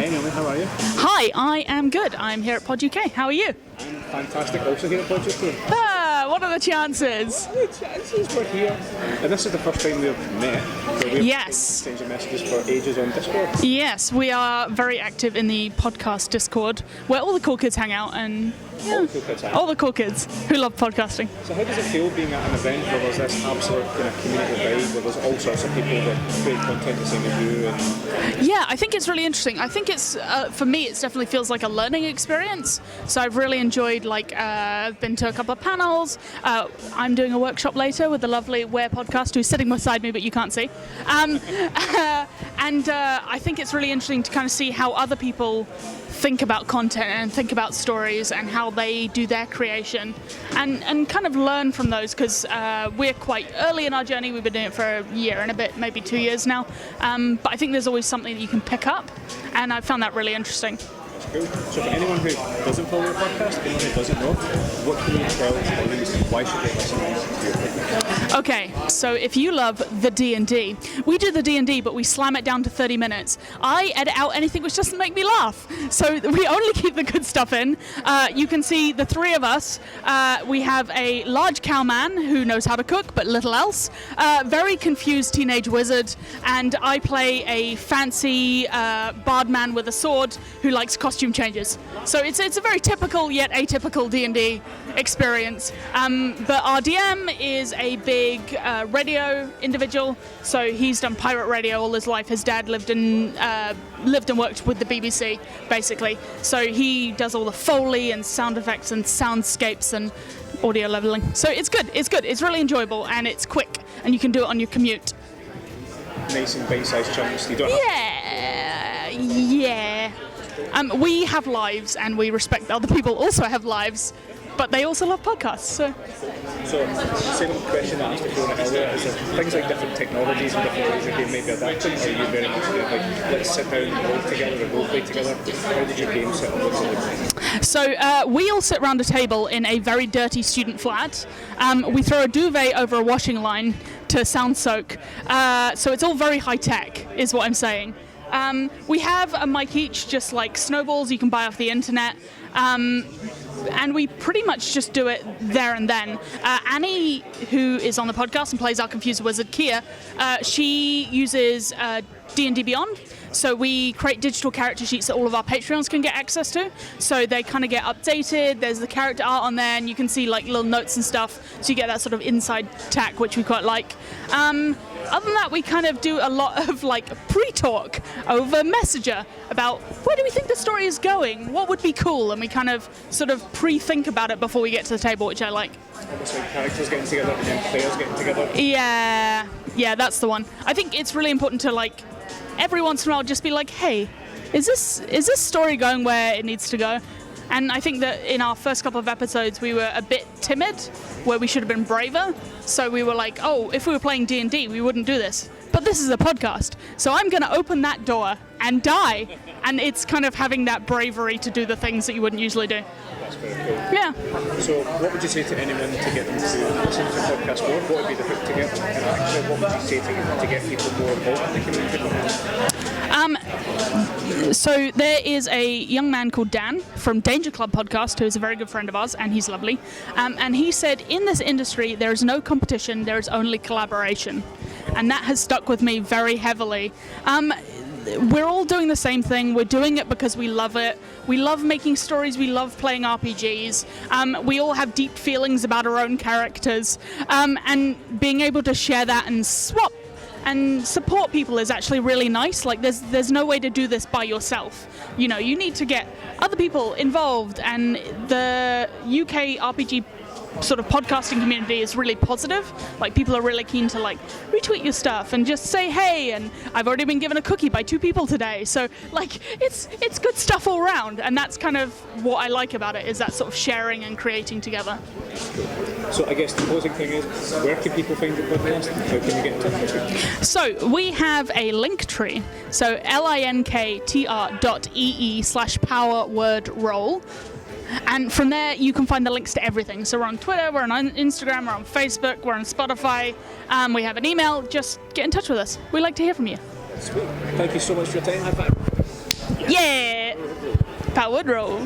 Hey Naomi, how are you? Hi, I am good. I'm here at Pod UK. How are you? I'm fantastic, also here at Pod UK. What are the chances? The chances we're here. And this is the first time we've met. So we've Yes. exchanged messages for ages on Discord. Yes, we are very active in the podcast Discord, where all the cool kids hang out, and all the cool kids who love podcasting. So how does it feel being at an event where there's this absolute kind of community vibe, where there's all sorts of people that create content the same as you? And Yeah, I think it's really interesting. I think it's, for me, it definitely feels like a learning experience. So I've really enjoyed, I've been to a couple of panels. I'm doing a workshop later with the lovely Where podcast, who's sitting beside me, but you can't see. And I think it's really interesting to kind of see how other people think about content and think about stories and how they do their creation and kind of learn from those, because we're quite early in our journey. We've been doing it for a year and a bit, maybe 2 years now. But I think there's always something that you can pick up, and I found that really interesting. cool. So for anyone who doesn't follow your podcast, anyone who doesn't know, what can you tell them? Why should they listen to your podcast? Okay, so if you love the D&D, we do the D&D, but we slam it down to 30 minutes. I edit out anything which doesn't make me laugh. So we only keep the good stuff in. You can see the three of us. We have a large cowman who knows how to cook, but little else. Very confused teenage wizard. And I play a fancy bard man with a sword who likes costume changes. So it's a very typical yet atypical D&D experience. But our DM is a big radio individual, so he's done pirate radio all his life. His dad lived and worked with the BBC, basically. So he does all the Foley and sound effects and soundscapes and audio leveling. So it's good. It's really enjoyable, and it's quick, and you can do it on your commute. Nice and bite-sized chunks. You don't have Yeah. We have lives, and we respect that other people also have lives, but they also love podcasts. So same question that I asked before earlier, is there things like different technologies and different ways your game may be adapted, or are you very much doing let's sit down and roll together or role play together? How did your game sit on? So we all sit around a table in a very dirty student flat. We throw a duvet over a washing line to sound soak. So it's all very high tech, is what I'm saying. We have a mic each, just like snowballs you can buy off the internet. And we pretty much just do it there and then. Annie, who is on the podcast and plays our Confused Wizard Kia, she uses D&D Beyond. So we create digital character sheets that all of our Patreons can get access to. So they kind of get updated. There's the character art on there, and you can see like little notes and stuff. So you get that sort of inside tack, which we quite like. Other than that, we kind of do a lot of like pre-talk over Messenger about where do we think the story is going, what would be cool, and we kind of sort of pre-think about it before we get to the table, which I like. Almost like characters getting together and then players getting together. Yeah, that's the one. I think it's really important to like every once in a while just be like, hey, is this story going where it needs to go? And I think that in our first couple of episodes, we were a bit timid, where we should have been braver. So we were like, oh, if we were playing D&D, we wouldn't do this. But this is a podcast, so I'm going to open that door and die. And it's kind of having that bravery to do the things that you wouldn't usually do. That's very cool. Yeah. So what would you say to anyone to get them to listen to the podcast more? What would be the hook to get them? And actually, what would you say to get people more involved in the community? So there is a young man called Dan from Danger Club podcast, who is a very good friend of ours, and he's lovely. And he said, in this industry, there is no competition, there is only collaboration. And that has stuck with me very heavily. We're all doing the same thing. We're doing it because we love it. We love making stories. We love playing RPGs. We all have deep feelings about our own characters. And being able to share that and swap and support people is actually really nice. Like there's no way to do this by yourself. You know, you need to get other people involved, and the UK RPG sort of podcasting community is really positive. Like people are really keen to like retweet your stuff and just say hey, and I've already been given a cookie by 2 people today. So like it's good stuff all around, and that's kind of what I like about it, is that sort of sharing and creating together. So I guess the closing thing is, where can people find your podcast? How can you get in touch with you? So we have a link tree. So linktr.ee/powerwordroll. And from there, you can find the links to everything. So we're on Twitter, we're on Instagram, we're on Facebook, we're on Spotify. We have an email. Just get in touch with us. We'd like to hear from you. Sweet. Thank you so much for your time. High five. Yeah! Powered roll.